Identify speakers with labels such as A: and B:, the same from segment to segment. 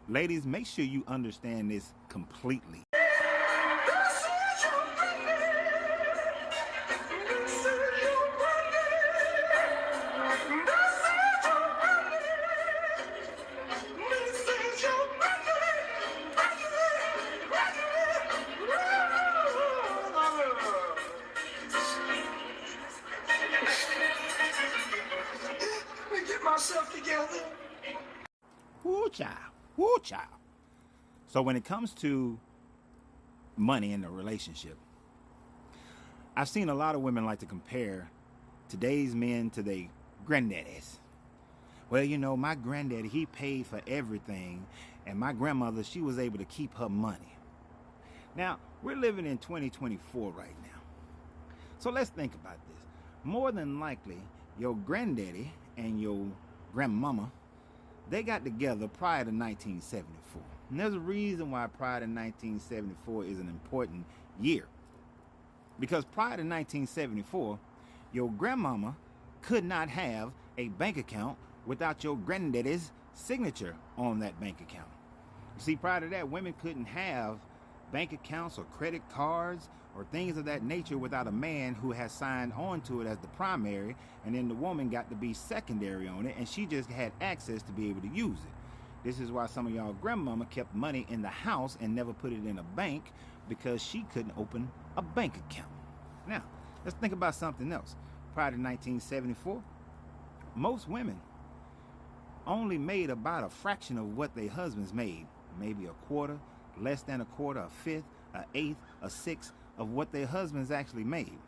A: Ladies, make sure you understand this completely.
B: Get myself together.
A: Woo child, woo child. So when it comes to money in a relationship, I've seen a lot of women like to compare today's men to their granddaddies. Well, you know, my granddaddy, he paid for everything, and my grandmother, she was able to keep her money. Now, we're living in 2024 right now. So let's think about this. More than likely, your granddaddy and your grandmama, they got together prior to 1974. And there's a reason why prior to 1974 is an important year. Because prior to 1974, your grandmama could not have a bank account without your granddaddy's signature on that bank account. You see, prior to that, women couldn't have bank accounts or credit cards or things of that nature without a man who has signed on to it as the primary, and then the woman got to be secondary on it, and she just had access to be able to use it. This is why some of y'all grandmama kept money in the house and never put it in a bank, because she couldn't open a bank account. Now, let's think about something else. Prior to 1974, most women only made about a fraction of what their husbands made. Maybe a quarter, less than a quarter, a fifth, an eighth, a sixth of what their husbands actually made.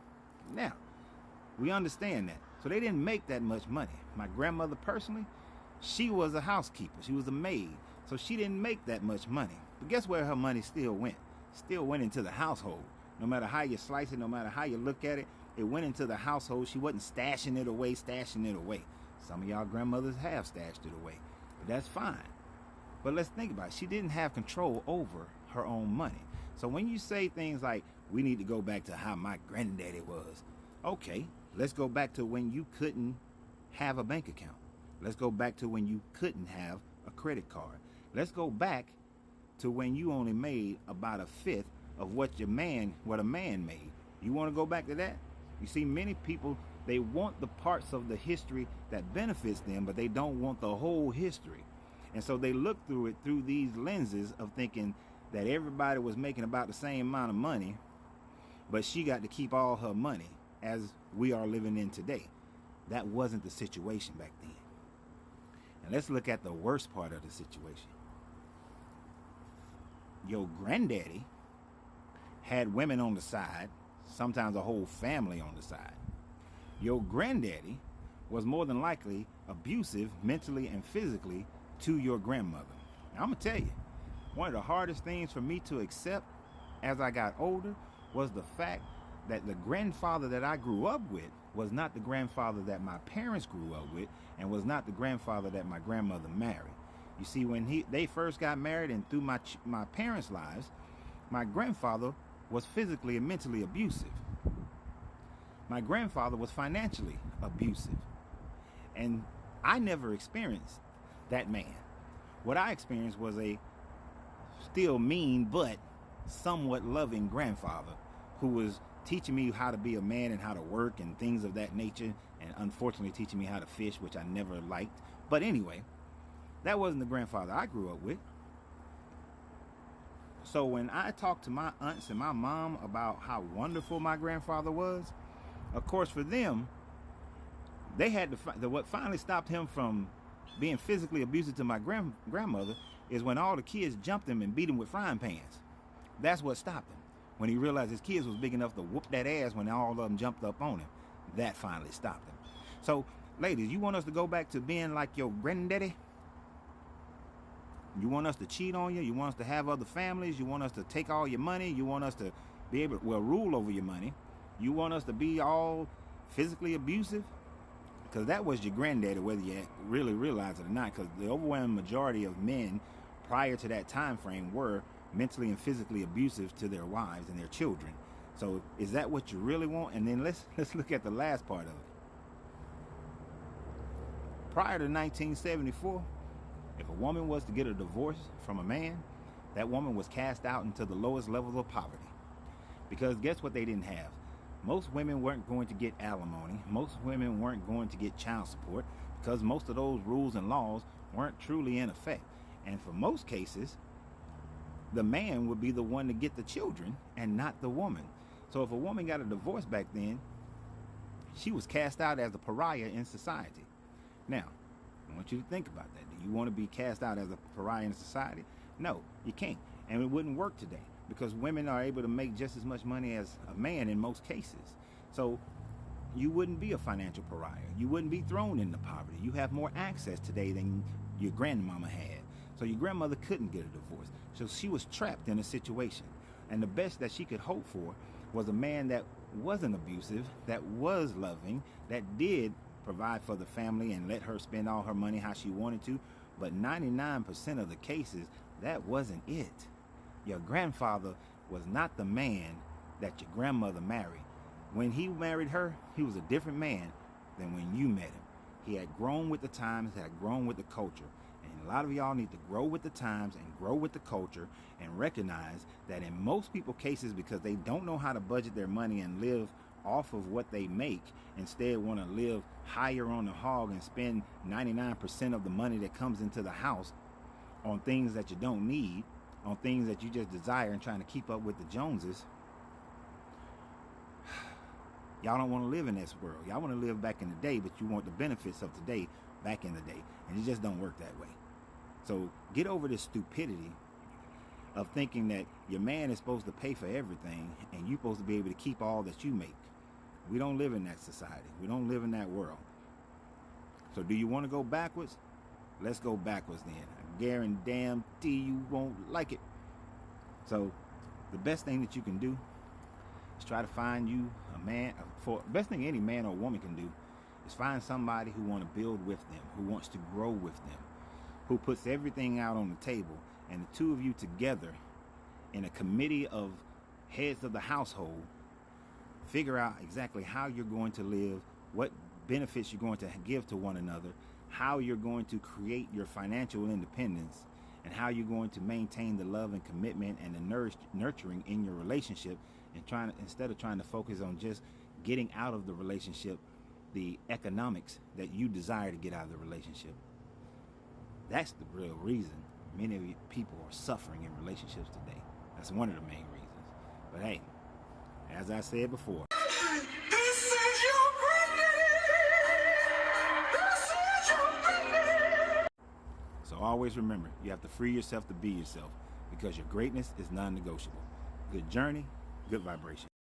A: Now, we understand that. So they didn't make that much money. My grandmother personally, she was a housekeeper. She was a maid. So she didn't make that much money. But guess where her money still went? Still went into the household. No matter how you slice it, no matter how you look at it, it went into the household. She wasn't stashing it away. Some of y'all grandmothers have stashed it away. But that's fine. But let's think about it. She didn't have control over her own money. So when you say things like, we need to go back to how my granddaddy was. Okay, let's go back to when you couldn't have a bank account. Let's go back to when you couldn't have a credit card. Let's go back to when you only made about a fifth of what a man made. You want to go back to that? You see, many people, they want the parts of the history that benefits them, but they don't want the whole history. And so they look through it through these lenses of thinking that everybody was making about the same amount of money, but she got to keep all her money as we are living in today. That wasn't the situation back then. And let's look at the worst part of the situation. Your granddaddy had women on the side, sometimes a whole family on the side. Your granddaddy was more than likely abusive mentally and physically to your grandmother. Now, I'm going to tell you, one of the hardest things for me to accept as I got older was the fact that the grandfather that I grew up with was not the grandfather that my parents grew up with, and was not the grandfather that my grandmother married. You see, when they first got married and through my parents' lives, my grandfather was physically and mentally abusive. My grandfather was financially abusive. And I never experienced that man. What I experienced was a still mean but somewhat loving grandfather who was teaching me how to be a man and how to work and things of that nature, and unfortunately teaching me how to fish, which I never liked. But anyway, that wasn't the grandfather I grew up with. So when I talked to my aunts and my mom about how wonderful my grandfather was, of course for them, they had to what finally stopped him from being physically abusive to my grandmother is when all the kids jumped him and beat him with frying pans. That's what stopped him. When he realized his kids was big enough to whoop that ass when all of them jumped up on him, that finally stopped him. So, ladies, you want us to go back to being like your granddaddy? You want us to cheat on you? You want us to have other families? You want us to take all your money? You want us to be able to, rule over your money? You want us to be all physically abusive? Because that was your granddaddy, whether you really realize it or not, because the overwhelming majority of men prior to that time frame were mentally and physically abusive to their wives and their children. So is that what you really want? And then let's look at the last part of it. Prior to 1974, If a woman was to get a divorce from a man, that woman was cast out into the lowest levels of poverty. Because guess what they didn't have? Most women weren't going to get alimony. Most women weren't going to get child support because most of those rules and laws weren't truly in effect. And for most cases, the man would be the one to get the children and not the woman. So if a woman got a divorce back then, she was cast out as a pariah in society. Now, I want you to think about that. Do you want to be cast out as a pariah in society? No, you can't. And it wouldn't work today because women are able to make just as much money as a man in most cases. So you wouldn't be a financial pariah. You wouldn't be thrown into poverty. You have more access today than your grandmama had. So your grandmother couldn't get a divorce. So she was trapped in a situation. And the best that she could hope for was a man that wasn't abusive, that was loving, that did provide for the family and let her spend all her money how she wanted to. But 99% of the cases, that wasn't it. Your grandfather was not the man that your grandmother married. When he married her, he was a different man than when you met him. He had grown with the times, had grown with the culture. And a lot of y'all need to grow with the times and grow with the culture and recognize that in most people's cases, because they don't know how to budget their money and live off of what they make, instead want to live higher on the hog and spend 99% of the money that comes into the house on things that you don't need, on things that you just desire and trying to keep up with the Joneses. Y'all don't want to live in this world. Y'all want to live back in the day, but you want the benefits of today back in the day. And it just don't work that way. So get over this stupidity of thinking that your man is supposed to pay for everything and you're supposed to be able to keep all that you make. We don't live in that society. We don't live in that world. So do you want to go backwards? Let's go backwards then. I guarantee you won't like it. So the best thing that you can do is try to find you a man. Best thing any man or woman can do is find somebody who want to build with them, who wants to grow with them, who puts everything out on the table, and the two of you together in a committee of heads of the household figure out exactly how you're going to live, what benefits you're going to give to one another, how you're going to create your financial independence, and how you're going to maintain the love and commitment and the nurturing in your relationship, and instead of trying to focus on just getting out of the relationship the economics that you desire to get out of the relationship. That's the real reason many of you people are suffering in relationships today. That's one of the main reasons. But hey, as I said before,
B: This is your granddaddy. This is your granddaddy.
A: so always remember, you have to free yourself to be yourself because your greatness is non-negotiable. Good journey, good vibration.